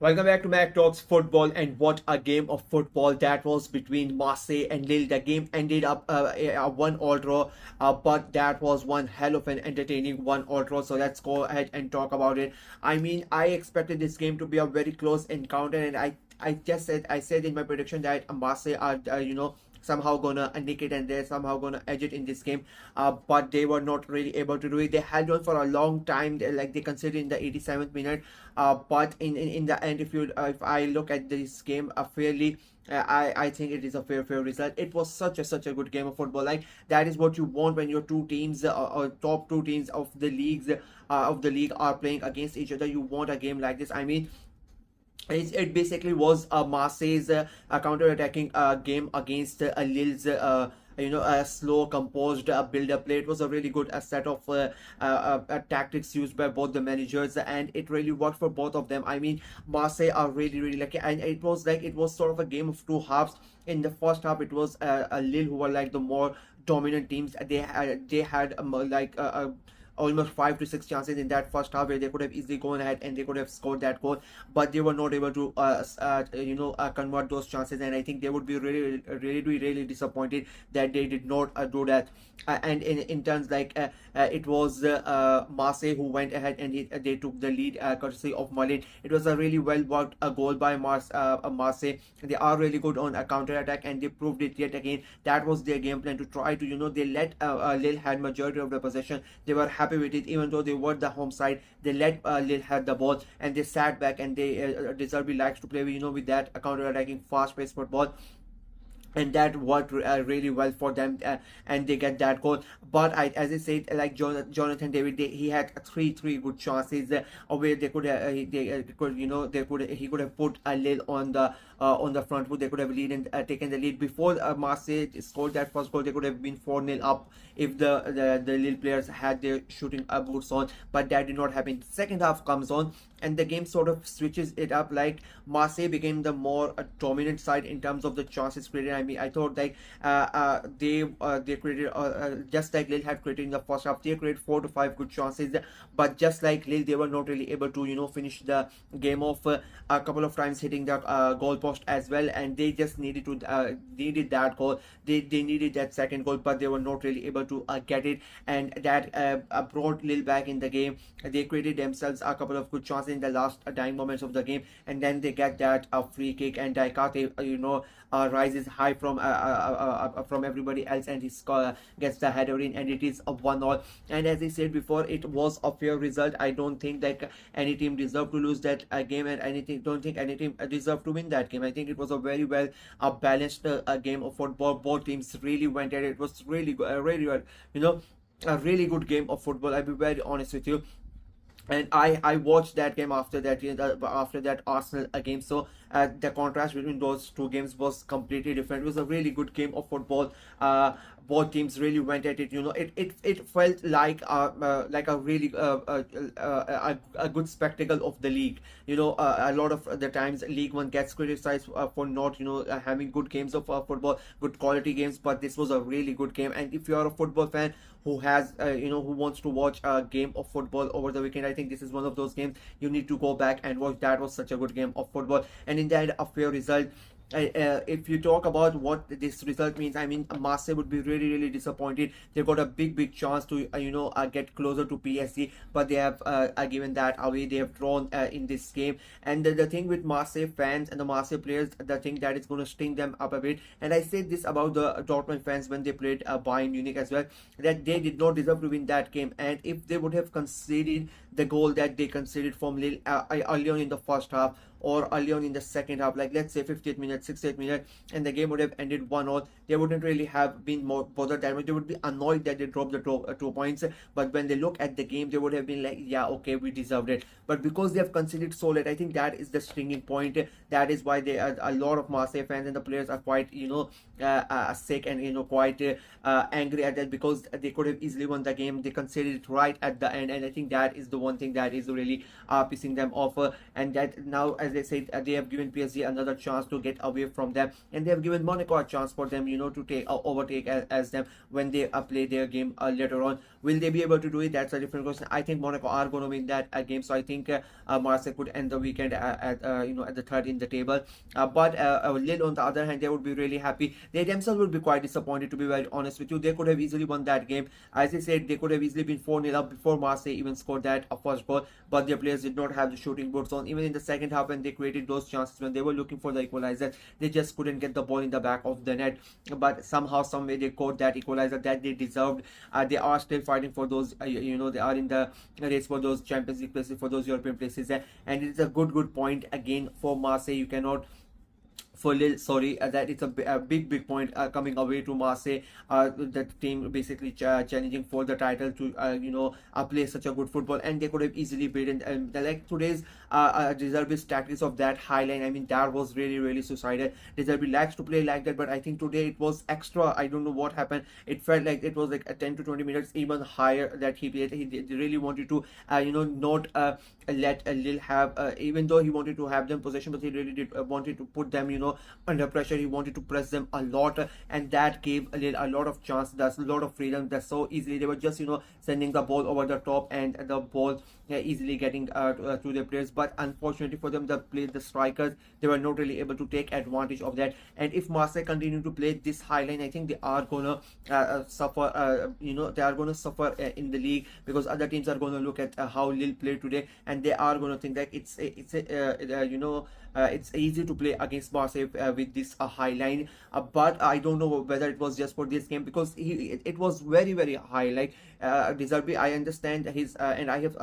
Welcome back to Mac Talks Football, and what a game of football that was between Marseille and Lille. The game ended up a 1-all draw, but that was one hell of an entertaining 1-all draw. So let's go ahead and talk about it. I mean, I expected this game to be a very close encounter, and I said in my prediction that Marseille are somehow gonna nick it and they're somehow gonna edge it in this game, but they were not really able to do it. They held on for a long time, they considered in the 87th minute, but in the end, if I look at this game fairly, I think it is a fair result. It was such a good game of football. Like, that is what you want when your two teams, or top two teams of the league are playing against each other. You want a game like this. I mean, it basically was Marseille's counter-attacking game against Lille's a slow, composed build-up play. It was a really good set of tactics used by both the managers, and it really worked for both of them. I mean, Marseille are really lucky, and it was sort of a game of two halves. In the first half, it was Lille who were like the more dominant teams. They had almost 5 to 6 chances in that first half where they could have easily gone ahead and they could have scored that goal, but they were not able to convert those chances, and I think they would be really disappointed that they did not do that. And in turns, it was Marseille who went ahead and they took the lead courtesy of Malin. It was a really well worked goal by Marseille. They are really good on a counter attack, and they proved it yet again. That was their game plan, to try to they let Lille had majority of the possession. They were happy with it, even though they were the home side. They let Lille had the ball, and they sat back, and they Deservedly likes to play with that counter attacking fast paced football, and that worked really well for them, and they get that goal. But as I said, like Jonathan David, he had three good chances where they could he could have put a Lille on the front foot. They could have lead and taken the lead before Marseille scored that first goal. They could have been 4-0 up if the Lille players had their shooting boots on, but that did not happen. Second half comes on, and the game sort of switches it up. Like, Marseille became the more dominant side in terms of the chances created. I mean, I thought they created just like Lille had created in the first half. They created 4 to 5 good chances, but just like Lille, they were not really able to finish the game off. A couple of times hitting the goal post as well, and they just needed that goal. They needed that second goal, but they were not really able to get it, and that brought Lille back in the game. They created themselves a couple of good chances in the last dying moments of the game, and then they get that free kick, and Daikate rises high from everybody else, and he gets the header in, and it is a 1-all. And as I said before, it was a fair result. I don't think that any team deserved to lose that game, and don't think any team deserved to win that game. I think it was a very well balanced game of football. Both teams really went at it. It was really really well, a really good game of football. I'll be very honest with you. And I watched that game after that, after that Arsenal game. So the contrast between those two games was completely different. It was a really good game of football. Both teams really went at it. It felt like a really a good spectacle of the league. A lot of the times League One gets criticized for not having good games of football, good quality games, but this was a really good game. And if you are a football fan who has who wants to watch a game of football over the weekend, I think this is one of those games you need to go back and watch. That was such a good game of football, and in the end, a fair result. If you talk about what this result means, I mean, Marseille would be really disappointed. They got a big chance to get closer to PSG, but they have given that away. They have drawn in this game, and the thing with Marseille fans and the Marseille players, the thing that is going to sting them up a bit, and I said this about the Dortmund fans when they played Bayern Munich as well, that they did not deserve to win that game. And if they would have conceded the goal that they conceded from Lille early on in the first half, or early on in the second half, like let's say 50th minute, 60th minute, and the game would have ended 1-all, they wouldn't really have been more bothered that much. They would be annoyed that they dropped the 2 points, but when they look at the game, they would have been like, yeah, okay, we deserved it. But because they have conceded so late, I think that is the stinging point. That is why they are, a lot of Marseille fans and the players are quite sick and quite angry at that, because they could have easily won the game. They conceded it right at the end, and I think that is the one thing that is really pissing them off. And that now, as I said, they have given PSG another chance to get away from them, and they have given Monaco a chance for them, to take overtake as them when they play their game later on. Will they be able to do it? That's a different question. I think Monaco are going to win that game, so I think Marseille could end the weekend at the third in the table. But Lille, on the other hand, they would be really happy. They themselves would be quite disappointed, to be very honest with you. They could have easily won that game. As I said, they could have easily been 4-0 up before Marseille even scored that first goal, but their players did not have the shooting boots on. Even in the second half, when they created those chances, when they were looking for the equalizer, they just couldn't get the ball in the back of the net. But somehow, some way, they caught that equalizer that they deserved. They are still fighting for those, they are in the race for those Champions League places, for those European places, and it is a good point again for Marseille. You cannot for Lille, sorry, that it's a big point coming away to Marseille. The team basically challenging for the title to play such a good football, and they could have easily beaten. Like today's reservist tactics of that high line, I mean, that was really suicidal. Reserve likes to play like that, but I think today it was extra. I don't know what happened. It felt like it was like a 10 to 20 minutes even higher that he played. He really wanted to not let Lille have, even though he wanted to have them possession, but he really did wanted to put them under pressure. He wanted to press them a lot, and that gave Lille a lot of chance. That's a lot of freedom. That's so easily they were just sending the ball over the top, and the ball easily getting to their players. But unfortunately for them, the strikers, they were not really able to take advantage of that. And if Marseille continue to play this high line, I think they are gonna suffer. They are gonna suffer in the league, because other teams are gonna look at how Lille played today, and they are gonna think that it's easy to play against Marseille with this high line. But I don't know whether it was just for this game, because it was very high. Like Deserbi, I understand his and I have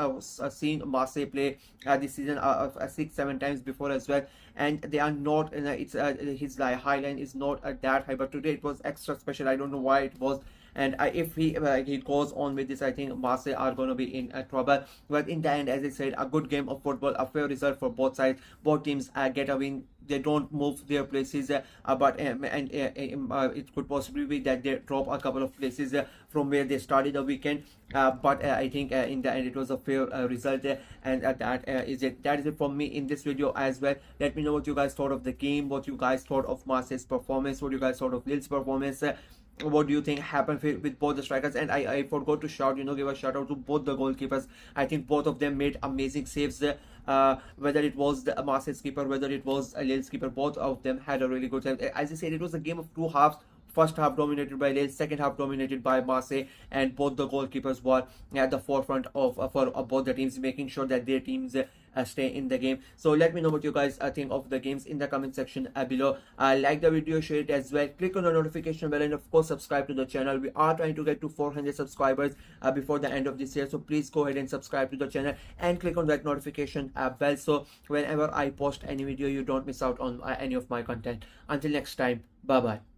seen Marseille play this season 6-7 times before as well, and they are not his high line is not that high, but today it was extra special. I don't know why it was. And if he goes on with this, I think Marseille are going to be in trouble. But in the end, as I said, a good game of football, a fair result for both sides. Both teams get a win. They don't move their places, but it could possibly be that they drop a couple of places from where they started the weekend. But I think in the end it was a fair result, and that is it. That is it from me in this video as well. Let me know what you guys thought of the game, what you guys thought of Marseille's performance, what you guys thought of Lille's performance. What do you think happened with both the strikers? And I forgot to give a shout out to both the goalkeepers. I think both of them made amazing saves. Whether it was the Marseille's keeper, whether it was Lille's keeper, both of them had a really good time. As I said, it was a game of two halves. First half dominated by Lille, second half dominated by Marseille, and both the goalkeepers were at the forefront of for both the teams, making sure that their teams stay in the game. So let me know what you guys think of the games in the comment section below. Like the video, share it as well, click on the notification bell, and of course subscribe to the channel. We are trying to get to 400 subscribers before the end of this year, so please go ahead and subscribe to the channel and click on that notification bell, so whenever I post any video, you don't miss out on any of my content. Until next time, bye bye.